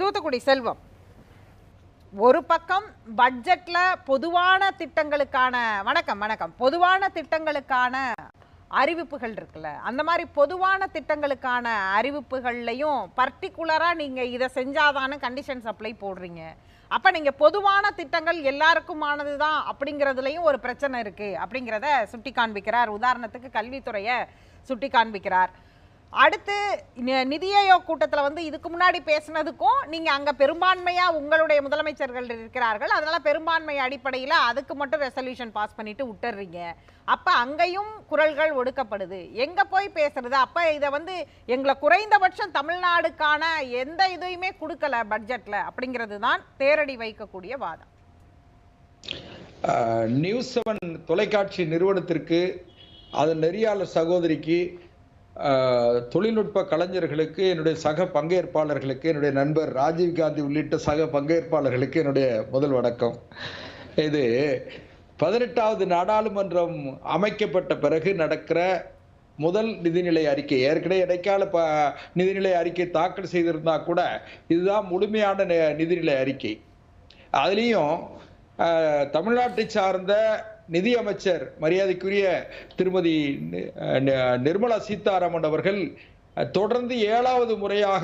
தூத்துக்குடி செல்வம், ஒரு பக்கம் பட்ஜெட்ல பொதுவான திட்டங்களுக்கான பொதுவான திட்டங்களுக்கான அறிவிப்புகள் இருக்குல்ல, அந்த மாதிரி பொதுவான திட்டங்களுக்கான அறிவிப்புகள்லையும் பர்டிகுலரா நீங்க இதை செஞ்சாதான கண்டிஷன்ஸ் அப்ளை போடுறீங்க. அப்ப நீங்க பொதுவான திட்டங்கள் எல்லாருக்குமானதுதான் அப்படிங்கிறதுலையும் ஒரு பிரச்சனை இருக்கு அப்படிங்கிறத சுட்டி காண்பிக்கிறார். உதாரணத்துக்கு கல்வித்துறையை சுட்டி காண்பிக்கிறார். அடுத்து நிதி ஆயோக் கூட்டத்தில் இதுக்கு முன்னாடி பேசினதுக்கும் நீங்க அங்க பெரும்பான்மையா உங்களுடைய முதலமைச்சர்கள் இருக்கிறார்கள், அதனால பெரும்பான்மை அடிப்படையில் அதுக்கு மட்டும் ரெசல்யூஷன் பாஸ் பண்ணிட்டு விட்டுறீங்க. அப்ப அங்கேயும் குரல்கள் ஒடுக்கப்படுது. எங்க போய் பேசுறது? அப்ப இதை எங்களை குறைந்தபட்சம் தமிழ்நாடுக்கான எந்த இதையுமே கொடுக்கல பட்ஜெட்ல அப்படிங்கிறது தான் தேரடி வைக்கக்கூடிய வாதம். நியூஸ் 7 தொலைக்காட்சி நிறுவனத்திற்கு, அதன் நெறியாளர் சகோதரிக்கு, தொழில்நுட்ப கலைஞர்களுக்கு, என்னுடைய சக பங்கேற்பாளர்களுக்கு, என்னுடைய நண்பர் ராஜீவ்காந்தி உள்ளிட்ட சக பங்கேற்பாளர்களுக்கு என்னுடைய முதல் வணக்கம். இது 18வது நாடாளுமன்றம் அமைக்கப்பட்ட பிறகு நடக்கிற முதல் நிதிநிலை அறிக்கை. ஏற்கனவே இடைக்கால நிதிநிலை அறிக்கை தாக்கல் செய்திருந்தா கூட இதுதான் முழுமையான நிதிநிலை அறிக்கை. அதுலேயும் தமிழ்நாட்டை சார்ந்த நிதி அமைச்சர் மரியாதைக்குரிய திருமதி நிர்மலா சீதாராமன் அவர்கள் தொடர்ந்து 7வது முறையாக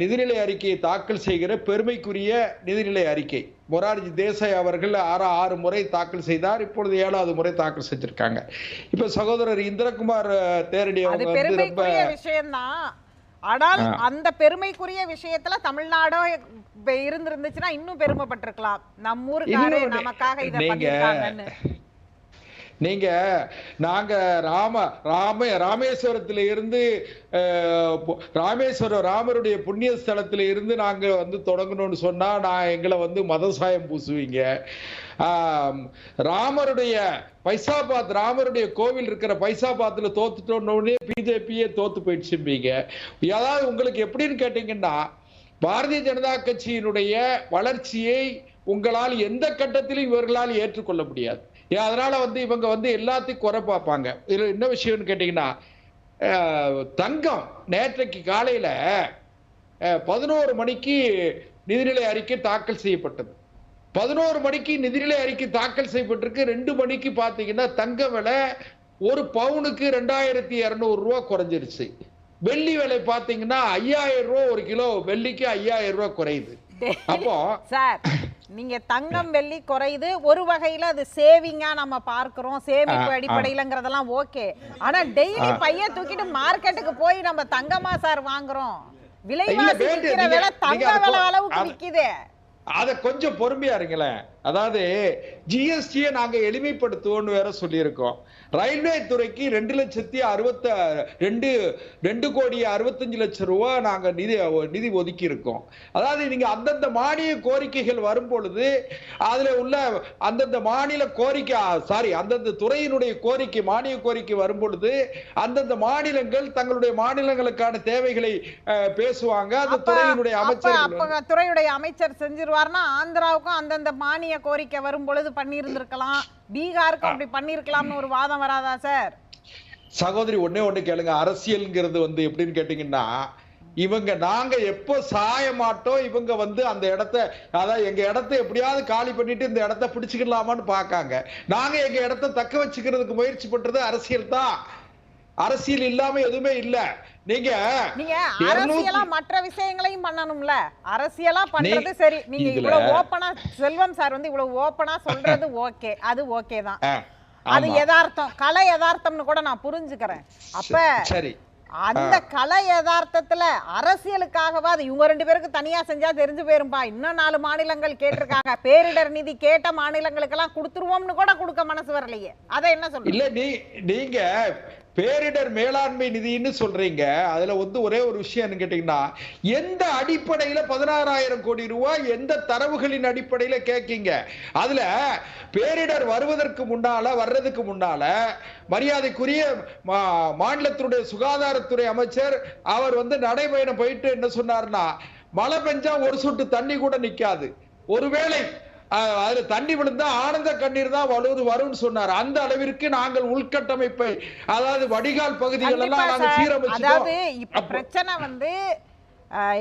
நிதிநிலை அறிக்கையை தாக்கல் செய்கிற பெருமைக்குரிய நிதிநிலை அறிக்கை. மொரார்ஜி தேசாய் அவர்கள் 6 முறை தாக்கல் செய்தார், இப்பொழுது 7வது முறை தாக்கல் செஞ்சிருக்காங்க. இப்ப சகோதரர் இந்திரகுமார் தேரடி அவங்க ரொம்ப விஷயம்தான். ஆனால் அந்த பெருமைக்குரிய விஷயத்துல தமிழ்நாடோ இருந்துச்சுன்னா இன்னும் பெருமைப்பட்டிருக்கலாம். நம்ம ஊருக்காரே நமக்காக இதை பண்ணிருக்காங்கன்னு. நீங்க நாங்க ராமேஸ்வரத்துல இருந்து ராமருடைய புண்ணிய ஸ்தலத்துல இருந்து நாங்க தொடங்கணும்னு சொன்னா நான் எங்களை மதசாயம் பூசுவீங்க. ராமருடைய பைசாபாத், ராமருடைய கோவில் இருக்கிற பைசாபாத்ல தோத்துட்டோன்னு பிஜேபியே தோத்து போயிடுச்சும்பீங்க. அதாவது உங்களுக்கு எப்படின்னு கேட்டீங்கன்னா, பாரதிய ஜனதா கட்சியினுடைய வளர்ச்சியை உங்களால் எந்த கட்டத்திலும் இவர்களால் ஏற்றுக்கொள்ள முடியாது. அதனால இவங்க எல்லாத்தையும் குறை பார்ப்பாங்க. இதுல என்ன விஷயம்னு கேட்டீங்கன்னா, தங்கம் நேற்றைக்கு காலையில 11 மணிக்கு நிதிநிலை அறிக்கை தாக்கல் செய்யப்பட்டது. 11 மணிக்கு நிதிநிலை அறிக்கை தாக்கல் செய்யப்பட்டிருக்கு. 2 மணிக்கு பாத்தீங்கன்னா தங்க விலை ஒரு பவுனுக்கு 2200 ரூபாய் குறைஞ்சிருச்சு. வெள்ளி விலை பாத்தீங்கன்னா 5000 ரூபாய் ஒரு கிலோ வெள்ளிக்கு 5000 ரூபாய் குறையுது. அப்போ சார், நீங்க தங்கம் வெள்ளி குறையுது, ஒரு வகையில அது சேவிங்கா நம்ம பார்க்கிறோம், சேமிப்பு அடிப்படையிலங்கிறதெல்லாம் ஓகே. ஆனா டெய்லி பைய தூக்கிட்டு மார்க்கெட்டுக்கு போய் நம்ம தங்கமா சார் வாங்குறோம்? விலைவாசி விக்கிற விலை தங்க விலை அளவுக்கு விக்குது. அத கொஞ்சம் பொறுமையா இருங்களேன். அதாவது ஜிஎஸ்டியை நாங்க எளிமைப்படுத்துவோம்னு வேற சொல்லியிருக்கோம். ரயில்வே துறைக்கு 2,62,65,00,000 ரூபாய் நாங்க நிதி ஒதுக்கி இருக்கோம். அதாவது நீங்க அந்தந்த மானிய கோரிக்கைகள் வரும் பொழுது அதுல உள்ள அந்தந்த மாநில கோரிக்கை அந்தந்த துறையினுடைய கோரிக்கை, மானிய கோரிக்கை வரும் பொழுது அந்தந்த மாநிலங்கள் தங்களுடைய மாநிலங்களுக்கான தேவைகளை பேசுவாங்க. அந்த துறையினுடைய அமைச்சர் செஞ்சிருவார்னா ஆந்திராவுக்கும் அந்தந்த மானிய கோரிக்கை வரும் பொழுது பண்ணியிருந்திருக்கலாம், பீகாருக்கு அப்படி பண்ணிருக்கலாம்னு ஒரு வாதம் வராதா சார்? சகோதரி, ஒண்ணு கேளுங்க. அரசியல்ங்கிறது எப்படின்னு கேட்டீங்கன்னா, நாங்க எப்போ சாய மாட்டோம், இவங்க அந்த இடத்த, அதாவது எங்க இடத்தை எப்படியாவது காலி பண்ணிட்டு இந்த இடத்த பிடிச்சுக்கலாமான்னு பாக்காங்க. நாங்க எங்க இடத்த தக்க வச்சுக்கிறதுக்கு முயற்சி பண்றது அரசியல் தான். அரசியல் இல்லாம எதுவுமே இல்ல. நீங்க அரசியலா மற்ற விஷயங்களையும் பண்ணணும்ல. அரசியலா பண்றது சரி, நீங்க இவ்வளவு ஓப்பனா செல்வம் சார் இவ்வளவு ஓப்பனா சொல்றது ஓகே, அது ஓகே தான். அது யதார்த்தம், கலை யதார்த்தம்னு கூட நான் புரிஞ்சுக்கிறேன். அப்ப சரி, அந்த கலை யதார்த்தத்துல அரசியலுக்காகவா அது இவங்க 2 பேருக்கு தனியா செஞ்சா தெரிஞ்சு போயிரும்பா. இன்னும் 4 மாநிலங்கள் கேட்டிருக்காங்க, பேரிடர் நிதி கேட்ட மாநிலங்களுக்கு எல்லாம் கொடுத்துருவோம்னு கூட கொடுக்க மனசு வரலையே. அதை என்ன சொல்றீங்க? இல்ல நீங்க பேரிடர் மேலாண்மை நிதின்னு சொல்றீங்க. அதுல ஒரே ஒரு விஷயம் கேட்டீங்கன்னா, எந்த அடிப்படையில 16,000 கோடி ரூபாய் எந்த தரவுகளின் அடிப்படையில கேட்கீங்க? அதுல பேரிடர் வர்றதுக்கு முன்னால மரியாதைக்குரிய மாநிலத்தினுடைய சுகாதாரத்துறை அமைச்சர் அவர் நடைபயணம் போயிட்டு என்ன சொன்னார்னா, மழை பெஞ்சா ஒரு சொட்டு தண்ணி கூட நிக்காது, ஒருவேளை அதுல தண்ணி விழுந்தா ஆனந்த கண்ணீர் தான் வரும்னு சொன்னார். அந்த அளவிற்கு நாங்கள் உள்கட்டமைப்பை, அதாவது வடிகால் பகுதிகள் எல்லாம் நாங்க சீரமைச்சோம். அதாவது இப்ப பிரச்சனை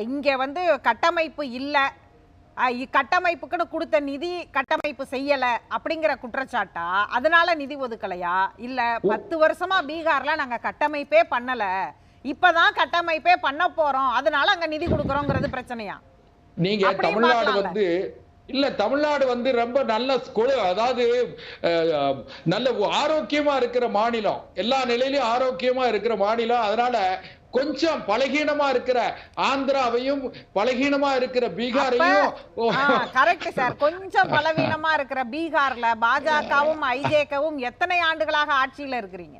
இங்க வந்து கட்டமைப்பு இல்லை, கட்டமைப்புக்குன்னு கொடுத்த நிதி கட்டமைப்பு செய்யல அப்படிங்கிற குற்றச்சாட்டா, அதனால நிதி ஒதுக்கலையா, இல்ல 10 வருஷமா பீகார்ல நாங்க கட்டமைப்பே பண்ணல, இப்பதான் கட்டமைப்பே பண்ண போறோம் அதனால அங்க நிதி கொடுக்கறோங்கிறது பிரச்சனையா? நீங்க தமிழ்நாடு வந்து இல்ல, தமிழ்நாடு வந்து ரொம்ப நல்ல அதாவது நல்ல ஆரோக்கியமா இருக்கிற மாநிலம், எல்லா நிலையிலும் ஆரோக்கியமா இருக்கிற மாநிலம். அதனால கொஞ்சம் பலகீனமா இருக்கிற ஆந்திராவையும் பலகீனமா இருக்கிற பீகாரையும் கரெக்ட் சார். கொஞ்சம் பலவீனமா இருக்கிற பீகார்ல பாஜகவும் ஐஜேகவும் எத்தனை ஆண்டுகளாக ஆட்சியில இருக்கிறீங்க?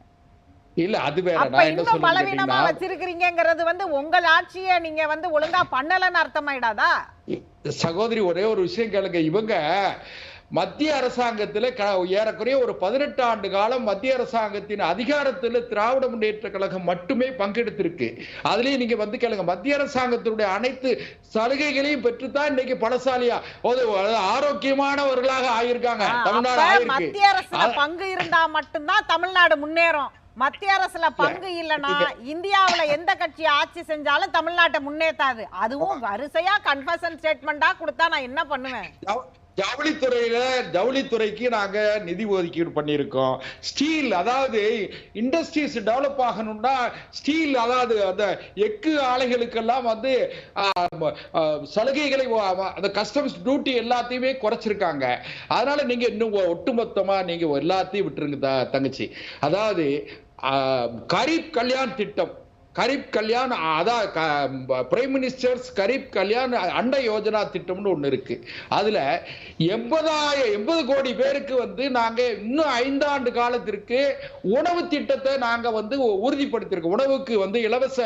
இல்ல அது வேற. அப்ப இன்னும் பலவீனமா வச்சிருக்கீங்கிறது வந்து உங்கள் ஆட்சியை நீங்க வந்து ஒழுங்கா பண்ணலன்னு அர்த்தமாயிடாதா? சகோதரி, ஒரே ஒரு விஷயம் கேளுங்க. இவங்க மத்திய அரசாங்கத்துல ஏறக்குறைய ஒரு 18 ஆண்டு காலம் மத்திய அரசாங்கத்தின் அதிகாரத்துல திராவிட முன்னேற்ற கழகம் மட்டுமே பங்கெடுத்திருக்கு. அதுலயும் நீங்க வந்து கேளுங்க, மத்திய அரசாங்கத்தினுடைய அனைத்து சலுகைகளையும் பெற்றுத்தான் இன்னைக்கு பலசாலியா ஆரோக்கியமானவர்களாக ஆயிருக்காங்க தமிழ்நாடு. மத்திய அரசுல பங்கு இருந்தா மட்டும்தான் தமிழ்நாடு முன்னேறும். மத்திய அரசுல பங்கு இல்லனா இந்தியாவுல எந்த கட்சி ஆட்சி செஞ்சாலும் தமிழ்நாட்டை முன்னேற்றாது. அதுவும் வரிசையா கன்ஃபஷன் ஸ்டேட்மெண்டா கொடுத்தா நான் என்ன பண்ணுவேன்? ஜவுளித்துறைக்கு நாங்க நிதி ஒதுக்கீடு பண்ணியிருக்கோம். ஸ்டீல், அதாவது இண்டஸ்ட்ரீஸ் டெவலப் ஆகணும்னா ஸ்டீல், அதாவது அந்த எஃகு ஆலைகளுக்கெல்லாம் வந்து சலுகைகளை, அந்த கஸ்டம்ஸ் டியூட்டி எல்லாத்தையுமே குறைச்சிருக்காங்க. அதனால நீங்க இன்னும் ஒட்டுமொத்தமா நீங்க எல்லாத்தையும் விட்டுருங்க தங்கச்சி. அதாவது கரீப் கல்யாண் திட்டம், கரீப் கல்யாண், அதான் பிரைம் மினிஸ்டர்ஸ் கரீப் கல்யாண் அண்டை யோஜனா திட்டம்னு ஒண்ணு இருக்கு. அதுல 80 கோடி பேருக்கு வந்து நாங்க இன்னும் 5 ஆண்டு காலத்திற்கு உணவு திட்டத்தை நாங்க வந்து உறுதிப்படுத்திருக்கோம். உணவுக்கு வந்து இலவச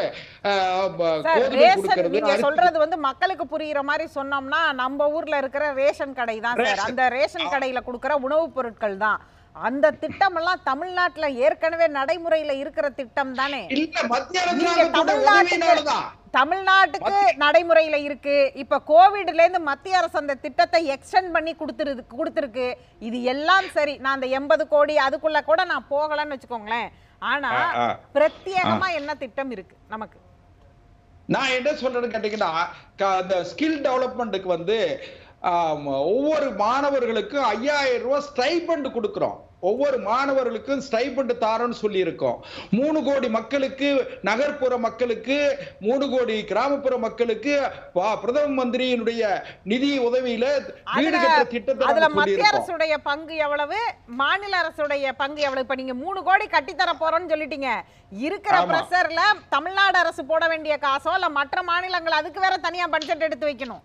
கோதுமை கொடுக்கிறது. நீங்க சொல்றது வந்து மக்களுக்கு புரியுற மாதிரி சொன்னோம்னா நம்ம ஊர்ல இருக்கிற ரேஷன் கடை தான் சார். அந்த ரேஷன் கடையில கொடுக்கிற உணவுப் பொருட்கள் தான். அந்த திட்டம் எல்லாம் தமிழ்நாட்டுல ஏற்கனவே நடைமுறையில இருக்கிற திட்டம் தானே. தமிழ்நாட்டுக்கு நடைமுறையில இருக்கு. இப்ப கோவிட்ல இருந்து மத்திய அரசு அந்த திட்டத்தை எக்ஸ்டெண்ட் பண்ணி கொடுத்திருக்கு. இது எல்லாம் சரி. நான் அந்த 80 கோடி அதுக்குள்ள கூட நான் போகலன்னு வச்சுக்கோங்களேன். ஆனா பிரத்யேகமா என்ன திட்டம் இருக்கு நமக்கு? நான் என்ன சொல்றேன்னு கேட்டீங்கன்னா, அந்த ஸ்கில் டெவலப்மெண்ட்டுக்கு வந்து ஒவ்வொரு மாணவர்களுக்கும் 5000 ரூபாய் ஸ்டைபண்ட் கொடுக்கிறோம். ஒவ்வொரு மாணவர்களுக்கும் ஸ்டைபண்ட் தாரோன்னு சொல்லி இருக்கோம். 3 கோடி மக்களுக்கு, நகர்ப்புற மக்களுக்கு, 3 கோடி கிராமப்புற மக்களுக்கு பிரதம மந்திரியினுடைய நிதி உதவியில வீடு கட்டுற திட்டத்தை அதுல மத்திய அரசுடைய பங்கு எவ்வளவு, மாநில அரசுடைய பங்கு எவ்வளவு? இப்ப நீங்க 3 கோடி கட்டி தர போறோம்னு சொல்லிட்டீங்க. இருக்கிற பிரஷர்ல தமிழ்நாடு அரசு போட வேண்டிய காசோ இல்ல மற்ற மாநிலங்கள் அதுக்கு வேற தனியா பட்ஜெட் எடுத்து வைக்கணும்.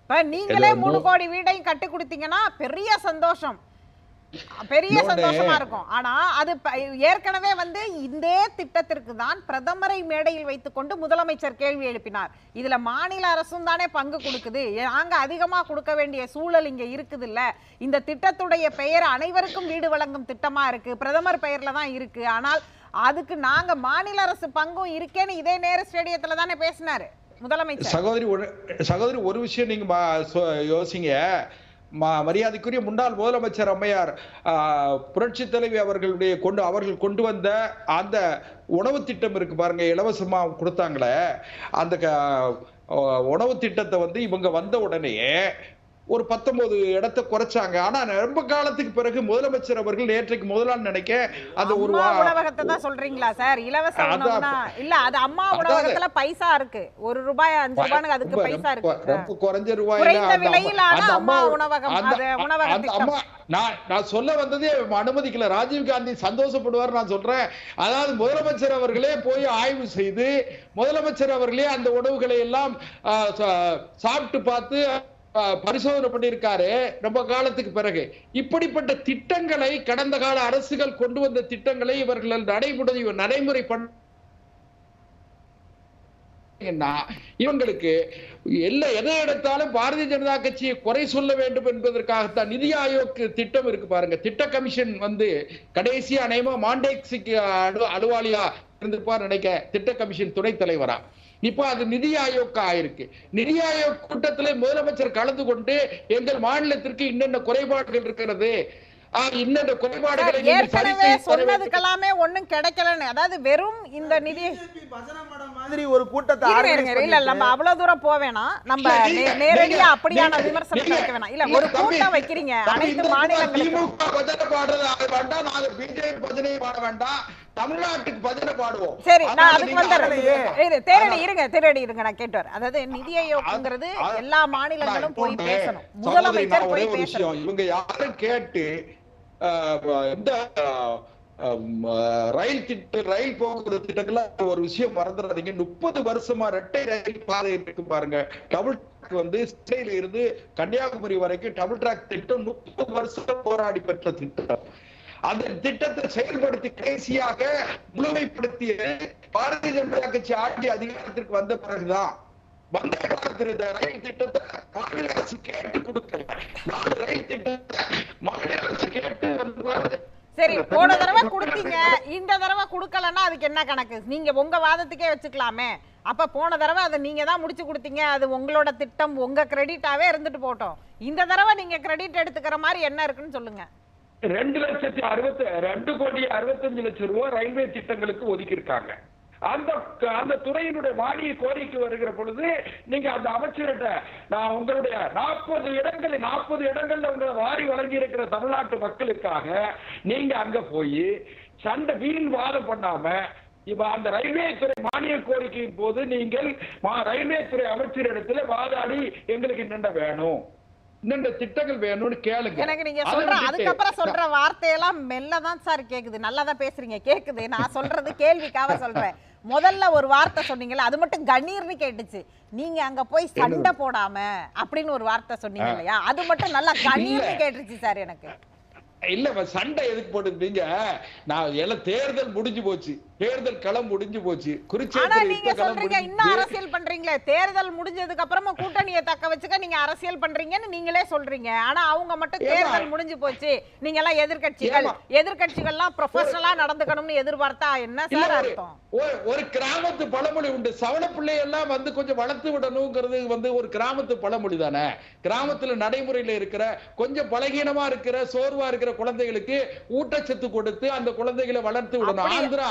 இப்ப நீங்களே 3 கோடி வீடையும் கட்டி கொடுத்தீங்கன்னா பெரிய சந்தோஷம், பெரிய சந்தோஷமா இருக்கும். ஆனா அது ஏற்கனவே வந்து இந்த திட்டத்திற்கு தான் பிரதமரை மேடையில் வைத்துக் கொண்டு முதலமைச்சர் கேள்வி எழுப்பினார். இதுல மாநில அரசும் தானே பங்கு கொடுக்குது, நாங்க அதிகமா கொடுக்க வேண்டிய சூழல் இங்க இருக்குது இல்ல. இந்த திட்டத்துடைய பெயர் அனைவருக்கும் வீடு வழங்கும் திட்டமா இருக்கு, பிரதமர் பெயர்ல தான் இருக்கு. ஆனால் அதுக்கு நாங்க மாநில அரசு பங்கும் இருக்கேன்னு இதே நேரு ஸ்டேடியத்துல தானே பேசினாரு முதலமைச்சர். சகோதரி, ஒரு விஷயம் நீங்க யோசிங்க. மரியாதைக்குரிய முன்னாள் முதலமைச்சர் அம்மையார் புரட்சி தலைவி அவர்கள் கொண்டு வந்த அந்த உணவு திட்டம் இருக்கு பாருங்க, இலவசமா கொடுத்தாங்களே அந்த உணவு திட்டத்தை வந்து இவங்க வந்த உடனே ஒரு 19 இடத்தை குறைச்சாங்க. ஆனா ரொம்ப காலத்துக்கு பிறகு முதலமைச்சர் அவர்கள் நேற்றைக்கு முதலாள் நினைக்க அந்த ஒரு உணவகத்தை தான் சொல்றீங்களா சார்? இலவச உணவுனா இல்ல, அது அம்மா உணவகத்துல பைசா இருக்கு. 1 ரூபாய் 5 ரூபாய்க்கு அதுக்கு பைசா இருக்கு. ரொம்ப குறைஞ்ச ரூபாயில குறைந்த விலையிலான அம்மா உணவகம், அது உணவக திட்டம். நான் சொல்ல வந்ததே அனுமதிக்கல. ராஜீவ் காந்தி சந்தோஷப்படுவார் நான் சொல்றேன். அதாவது முதலமைச்சர் அவர்களே போய் ஆய்வு செய்து முதலமைச்சர் அவர்களே அந்த உணவுகளை எல்லாம் சாப்பிட்டு பார்த்து பரிசோதனை பண்ணியிருக்காரு ரொம்ப காலத்துக்கு பிறகு. இப்படிப்பட்ட திட்டங்களை கடந்த கால அரசுகள் கொண்டு வந்த திட்டங்களை இவர்கள் நடைமுறை இவங்களுக்கு எதை எடுத்தாலும் பாரதிய ஜனதா கட்சியை குறை சொல்ல வேண்டும் என்பதற்காகத்தான் நிதி ஆயோக் திட்டம் இருக்கு பாருங்க. திட்ட கமிஷன் வந்து கடைசியா அநேகமா மாண்டேக்ஸுக்கு அலுவலியா இருந்திருப்பார் நினைக்க, திட்ட கமிஷன் துணைத் தலைவரா. இப்போ அது நிதி ஆயோக் ஆயிருக்கு. நிதி ஆயோக் கூட்டத்தில் முதலமைச்சர் கலந்து கொண்டு எங்கள் மாநிலத்திற்கு என்னென்ன குறைபாடுகள் இருக்கிறது, இன்னொரு குறைபாடுகளை ஏற்கனவே சொன்னதுக்கெல்லாமே ஒண்ணும் கிடைக்கலன்னு, அதாவது வெறும் இந்த நிதி மாதிரி ஒரு கூட்டத்தை இல்ல நம்ம அவ்வளவு தூரம் போவேணாம், நம்ம நேரடியா அப்படியான விமர்சனத்தை வைக்க வேணாம். இல்ல ஒரு கூட்டம் வைக்கிறீங்க அனைத்து மாநிலங்களுக்கும், பிஜேபி பஜனை பாட வேண்டாம், தமிழ்நாட்டுக்கு பஜனை பாடுவோம். சரி, நான் அதுக்கு வந்துடுறேன். தேரடி இருங்க, நான் கேட்டு வரேன். அதாவது நிதி ஆயோக்ங்கிறது எல்லா மாநிலங்களும் போய் பேசணும், முதலமைச்சர் போய் பேசணும். இவங்க யாரும் கேட்டு இந்த ரயில் போக்குவரத்து திட்டங்கள்ல ஒரு விஷயம் மறந்துடாதீங்க. 30 வருஷமா இரட்டை ரயில் பாதை இருக்கு பாருங்க. டபுள் ட்ராக் வந்து சென்னையில இருந்து கன்னியாகுமரி வரைக்கும் டபுள் ட்ராக் திட்டம் 30 வருஷம் போராடி பெற்ற திட்டம். அந்த திட்டத்தை செயல்படுத்தி கடைசியாக முழுமைப்படுத்திய பாரதிய ஜனதா கட்சி ஆட்சி அதிகாரத்திற்கு வந்த பிறகுதான் வந்த காலத்தில் இந்த ரயில் திட்டத்தை மாநில அரசு கேட்டு கொடுக்கல. ரயில் திட்டத்தை மாநில அரசு கேட்டு வந்து சரி, போன தடவை கொடுத்தீங்க, இந்த தடவை கொடுக்கலன்னா அதுக்கு என்ன கணக்கு? நீங்க உங்க வாதத்துக்கே வச்சுக்கலாமே. அப்ப போன தடவை அதை நீங்க தான் முடிச்சு கொடுத்தீங்க, அது உங்களோட திட்டம், உங்க கிரெடிட்டாவே இருந்துட்டு போட்டோம். இந்த தடவை நீங்க கிரெடிட் எடுத்துக்கிற மாதிரி என்ன இருக்குன்னு சொல்லுங்க. 2,65,00,000 ரூபாய் ரயில்வே திட்டங்களுக்கு ஒதுக்கி இருக்காங்க. அந்த துறையினுடைய மானிய கோரிக்கை வருகிற பொழுது நீங்க அந்த அமைச்சர்கிட்ட நான் உங்களுடைய 40 இடங்கள்ல உங்களை வாரி வழங்கி இருக்கிற தமிழ்நாட்டு மக்களுக்காக நீங்க அங்க போய் சண்டை வீண் வாதம் பண்ணாம இப்ப அந்த ரயில்வே துறை மானிய கோரிக்கையின் போது நீங்கள் ரயில்வே துறை அமைச்சரிடத்துல வாதாடி எங்களுக்கு என்னென்ன வேணும், இந்த திட்டங்கள் வேணும்னு கேளுங்க. எனக்கு நீங்க சொல்ற அதுக்கப்புறம் சொல்ற வார்த்தையெல்லாம் மெல்லதான் சார் கேக்குது. நல்லாதான் பேசுறீங்க, கேக்குது. நான் சொல்றது கேள்விக்காக சொல்றேன். முதல்ல ஒரு வார்த்தை சொன்னீங்கல்ல, அது மட்டும் கண்ணீர்னு கேட்டுச்சு. நீங்க அங்க போய் சண்டை போடாம அப்படின்னு ஒரு வார்த்தை சொன்னீங்க இல்லையா, அது மட்டும் நல்லா கண்ணீர்னு கேட்டுச்சு சார் எனக்கு. இல்ல சண்டை எதுக்கு போட்டுருந்தீங்க? நான் எல்லாம் தேர்தல் முடிஞ்சு போச்சு, தேர்தல் களம் முடிஞ்சு போச்சு. நீங்க சொல்றீங்க இன்னும் அரசியல் பண்றீங்களே, தேர்தல் முடிஞ்சதுக்கு அப்புறமா கூட்டணியை தக்க வச்சுக்க நீங்க அரசியல் பண்றீங்கன்னு நீங்களே சொல்றீங்க. ஆனா அவங்க மட்டும் தேர்தல் முடிஞ்சு போச்சு, நீங்க எல்லாம் எதிர்கட்சிகள்லாம் ப்ரொஃபஷனலா நடந்துக்கணும்னு எதிர்பார்த்தா என்ன சார் அர்த்தம்? ஒரு கிராமத்து பழமொழி உண்டு, சவண பிள்ளை எல்லாம் வந்து கொஞ்சம் வளர்த்து விடணுங்கிறது வந்து ஒரு கிராமத்து பழமொழி தானே. கிராமத்துல நடைமுறையில இருக்கிற கொஞ்சம் பலகீனமா இருக்கிற சோர்வா இருக்கிற குழந்தைகளுக்கு ஊட்டச்சத்து கொடுத்து அந்த குழந்தைகளை வளர்த்து விடணும். ஆந்திரா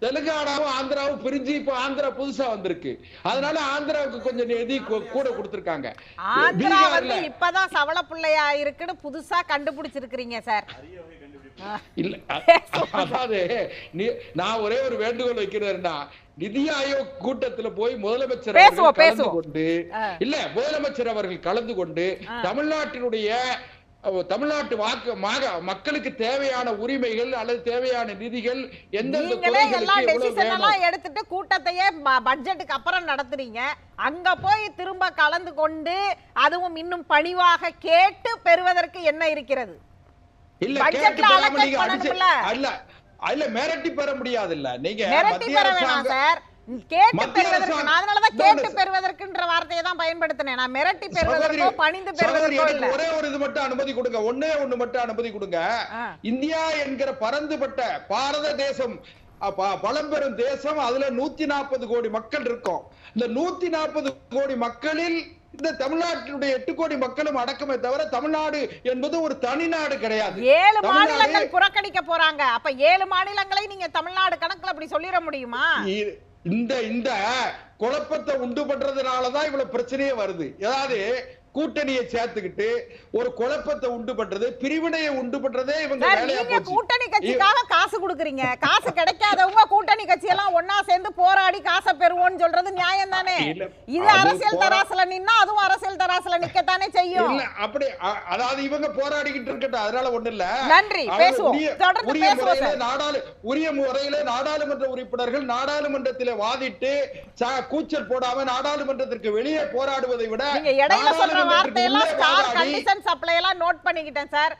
தெலுங்கானாவும் ஆந்திராவும் பிரிஞ்சு இப்ப ஆந்திரா புதுசா வந்திருக்கு, அதனால ஆந்திராவுக்கு கொஞ்சம் நிதி கூட கொடுத்திருக்காங்க. ஆந்திரா வந்து இப்பதான் சவள பிள்ளையா இருக்குன்னு புதுசா கண்டுபிடிச்சிருக்கீங்க சார். இல்ல அதாவது நான் ஒரே ஒரு வேண்டுகோள் வைக்கிறேன்னா, நிதி ஆயோக் கூட்டத்துல போய் முதலமைச்சர் அவர்கள் கலந்து கொண்டு தமிழ்நாட்டு மக்களுக்கு தேவையான உரிமைகள் அல்லது தேவையான நிதிகள் எடுத்துட்டு கூட்டத்தையே பட்ஜெட்டுக்கு அப்புறம் நடத்துறீங்க. அங்க போய் திரும்ப கலந்து கொண்டு அதுவும் இன்னும் பணிவாக கேட்டு பெறுவதற்கு என்ன இருக்கிறது? மிரட்டி பெற முடியாது. இல்ல நீங்க மிரட்டி பெற வேணாம் சார், கேட்டு பெறுவதற்கு. அதனாலதான் கேட்டு பெறுவதற்குன்ற வார்த்தையை தான் பயன்படுத்தினேன். நான் மிரட்டி பெறுவதற்கோ பணிந்து பெறுவதற்கோ இல்ல. ஒரே ஒரு இது மட்டும் அனுமதி கொடுங்க, ஒண்ணு மட்டும் அனுமதி கொடுங்க. இந்தியா என்கிற பரந்துபட்ட பாரத தேசம் பழம்பெரும் தேசம், அதுல 140 கோடி மக்கள் இருக்கும். இந்த 140 கோடி மக்களில் இந்த தமிழ்நாட்டினுடைய 8 கோடி மக்களும் அடக்கமே தவிர தமிழ்நாடு என்பது ஒரு தனி நாடு கிடையாது. 7 மாநிலங்கள் புறக்கணிக்க போறாங்க. அப்ப 7 மாநிலங்களை நீங்க தமிழ்நாடு கணக்குல அப்படி சொல்லிட முடியுமா? இந்த குழப்பத்தை உண்டு பண்றதுனாலதான் இவ்வளவு பிரச்சனையே வருது. ஏதாவது கூட்டணியை சேர்த்துக்கிட்டு ஒரு குழப்பத்தை உண்டு பண்றது, பிரிவினையை உண்டு பண்றதே இவங்க வேலையா போச்சு. கூட்டணி கட்சிக்காக காசு கொடுக்குறீங்க, காசு கிடைக்காதவங்க கூட்டணி கட்சி எல்லாம் ஒன்னா சேர்ந்து போராடி காசை பெறுவோம்னு சொல்றது நியாயம் தானே? இது அரசியல் தராசுல நின்னா அதுவும் அரசியல் தராசுல நிக்கத்தானே செய்யும். இல்ல அப்படி அதாவது இவங்க போராடிக்கிட்டு இருக்கட்டும், அதனால ஒண்ணு இல்ல. நன்றி, பேசுவோம், தொடர்ந்து பேசுவோம். உரிய முறையில நாடாளுமன்ற உறுப்பினர்கள் நாடாளுமன்றத்தில் வாதிட்டு கூச்சல் போடாம நாடாளுமன்றத்திற்கு வெளியே போராடுவதை விட நோட் பண்ணிக்கிட்டேன் சார்.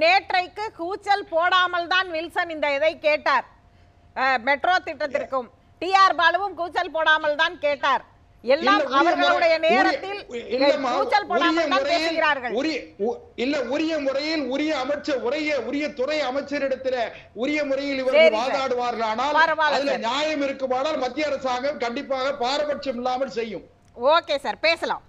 நேற்றைக்கு கூச்சல் போடாமல் தான் வில்சன் இந்த இதை கேட்டார். மெட்ரோ திட்டத்திற்கும் டிஆர் பாலுவும் கூச்சல் போடாமல் தான் கேட்டார். எல்லாம் அவர்களுடைய நேரத்தில் கூச்சல் போடாமல் தான் பேசுகிறார்கள். உரிய முறையில் உரிய அமைச்சர் உரிய துறை அமைச்சரிடத்தில் உரிய முறையில் இவர்கள் வாதாடுவார்கள். ஆனால் அதுல நியாயம் இருக்குமானால் மத்திய அரசாங்கம் கண்டிப்பாக பாரபட்சம் இல்லாமல் செய்யும். ஓகே சார், பேசலாம்.